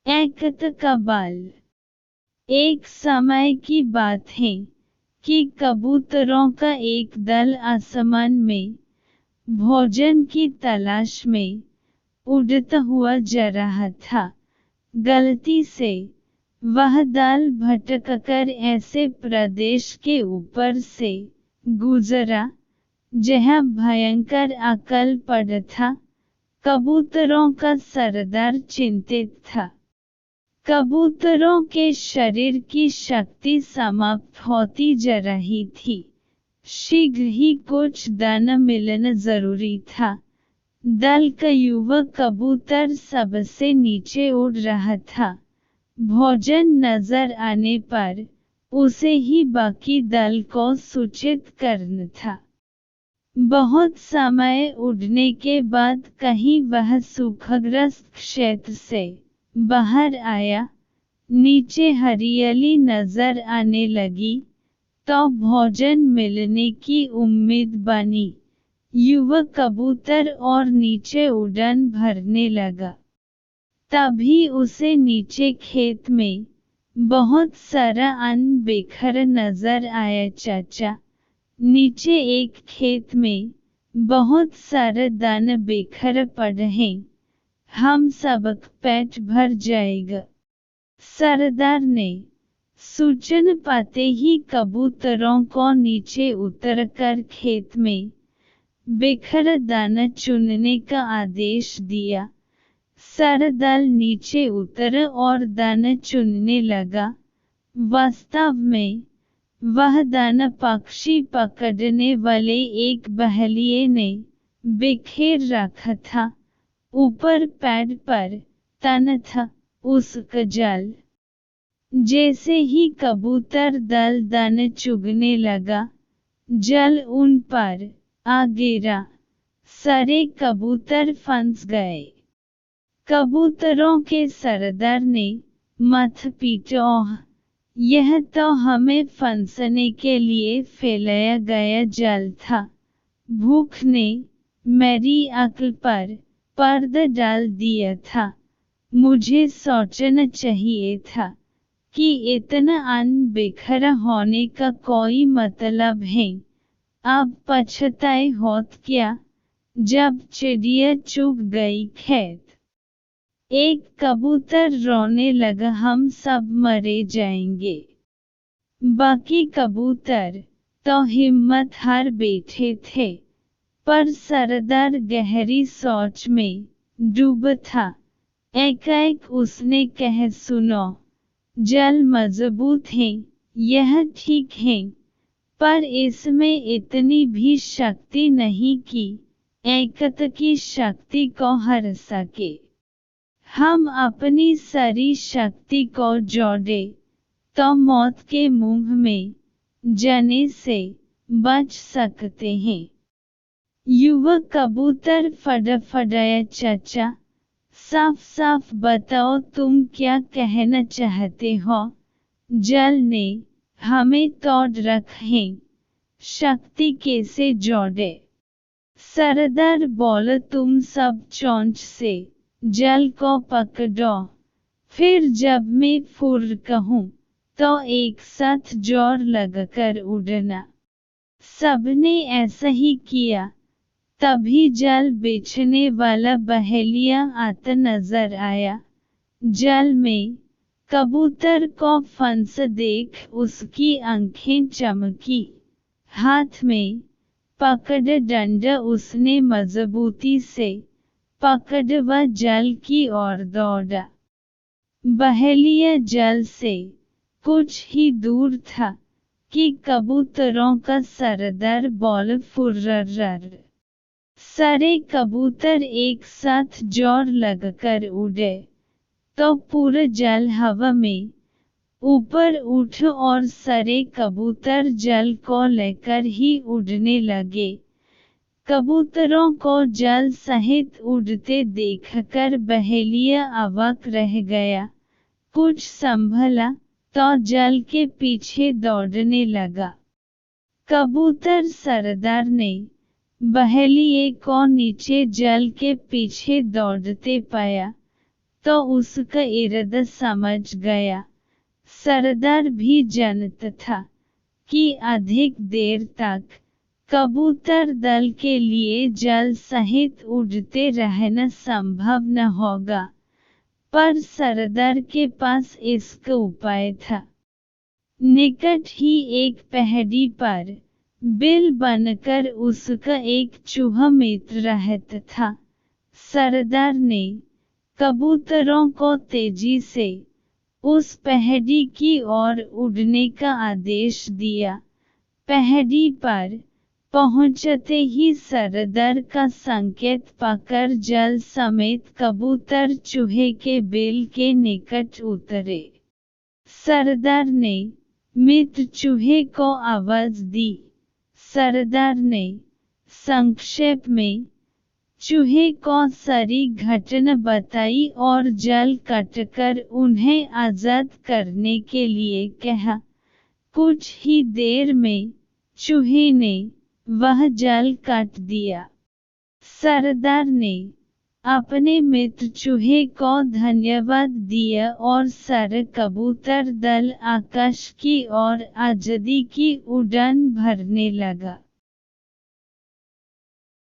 एकत कबाल। एक समय की बात है कि कबूतरों का एक दल आसमान में भोजन की तलाश में उड़ता हुआ जा रहा था। गलती से वह दल भटककर ऐसे प्रदेश के ऊपर से गुजरा जहाँ भयंकर अकाल पड़ा था। कबूतरों का सरदार चिंतित था। कबूतरों के शरीर की शक्ति समाप्त होती जा रही थी। शीघ्र ही कुछ दाना मिलना जरूरी था। दल का युवा कबूतर सबसे नीचे उड़ रहा था। भोजन नजर आने पर उसे ही बाकी दल को सूचित करना था। बहुत समय उड़ने के बाद कहीं वह सूखाग्रस्त क्षेत्र से बाहर आया। नीचे हरियाली नजर आने लगी तो भोजन मिलने की उम्मीद बनी। युवक कबूतर और नीचे उड़ान भरने लगा। तभी उसे नीचे खेत में बहुत सारा अन्न बिखरा नजर आया। चाचा, नीचे एक खेत में बहुत सारा दाना बिखरा पड़ा है, हम सबका पेट भर जाएगा। सरदार ने सूचना पाते ही कबूतरों को नीचे उतरकर खेत में बिखरा दाना चुनने का आदेश दिया। सारा दल नीचे उतरा और दाना चुनने लगा। वास्तव में वह दाना पक्षी पकड़ने वाले एक बहेलिये ने बिखेर रखा था। ऊपर पेड़ पर तना था उसका जाल। जैसे ही कबूतर दल दाना चुगने लगा, जल उन पर आ गिरा। सारे कबूतर फंस गए। कबूतरों के सरदार ने माथा पीटा, यह तो हमें फंसने के लिए फैलाया गया जाल था। भूख ने मेरी अक्ल पर पर्दा डाल दिया था। मुझे सोचना चाहिए था कि इतना अन्न बिखरा होने का कोई मतलब है। अब पछताए होत क्या जब चिड़िया चुग गई खेत। एक कबूतर रोने लगा, हम सब मरे जाएंगे। बाकी कबूतर तो हिम्मत हार बैठे थे। पर सरदार गहरी सोच में डूबा था। एकाएक उसने कहा, सुनो, जल मजबूत है, यह ठीक है, पर इसमें इतनी भी शक्ति नहीं कि एकत की शक्ति को हरा सके। हम अपनी सारी शक्ति को जोड़े तो मौत के मुंह में जाने से बच सकते हैं। युवक कबूतर फड़फड़ाया, चाचा, साफ साफ बताओ तुम क्या कहना चाहते हो। जल ने हमें तोड़ रखा है, शक्ति कैसे जोड़े। सरदार बोला, तुम सब चोंच से जल को पकड़ो, फिर जब मैं फुर कहूँ तो एक साथ जोर लगाकर उड़ना। सबने ऐसा ही किया। तभी जल बेचने वाला बहेलिया आता नजर आया। जल में कबूतर को फंस देख उसकी आंखें चमकी। हाथ में पकड़ डंडा उसने मजबूती से पकड़ व जल की ओर दौड़ा। बहेलिया जल से कुछ ही दूर था कि कबूतरों का सरदार बोला, फुर्रर। सारे कबूतर एक साथ जोर लगाकर उड़े तो पूरा जल हवा में ऊपर उठा और सारे कबूतर जल को लेकर ही उड़ने लगे। कबूतरों को जल सहित उड़ते देखकर बहेलिया अवाक रह गया। कुछ संभला तो जल के पीछे दौड़ने लगा। कबूतर सरदार ने बहेलिये को नीचे जल के पीछे दौड़ते पाया। तो उसका इरादा समझ गया। सरदार भी जानता था कि अधिक देर तक कबूतर दल के लिए जल सहित उड़ते रहना संभव न होगा, पर सरदार के पास इसका उपाय था। निकट ही एक पहाड़ी पर बिल बनकर उसका एक चूहा मित्र रहता था। सरदार ने कबूतरों को तेजी से उस पहाड़ी की ओर उड़ने का आदेश दिया। पहाड़ी पर पहुंचते ही सरदार का संकेत पाकर जल समेत कबूतर चूहे के बिल के निकट उतरे। सरदार ने मित्र चूहे को आवाज दी। सरदार ने संक्षेप में चूहे को सारी घटना बताई और जल काटकर उन्हें आजाद करने के लिए कहा। कुछ ही देर में चूहे ने वह जल काट दिया। सरदार ने अपने मित्र चूहे को धन्यवाद दिया और सारा कबूतर दल आकाश की ओर आजादी की उड़ान भरने लगा।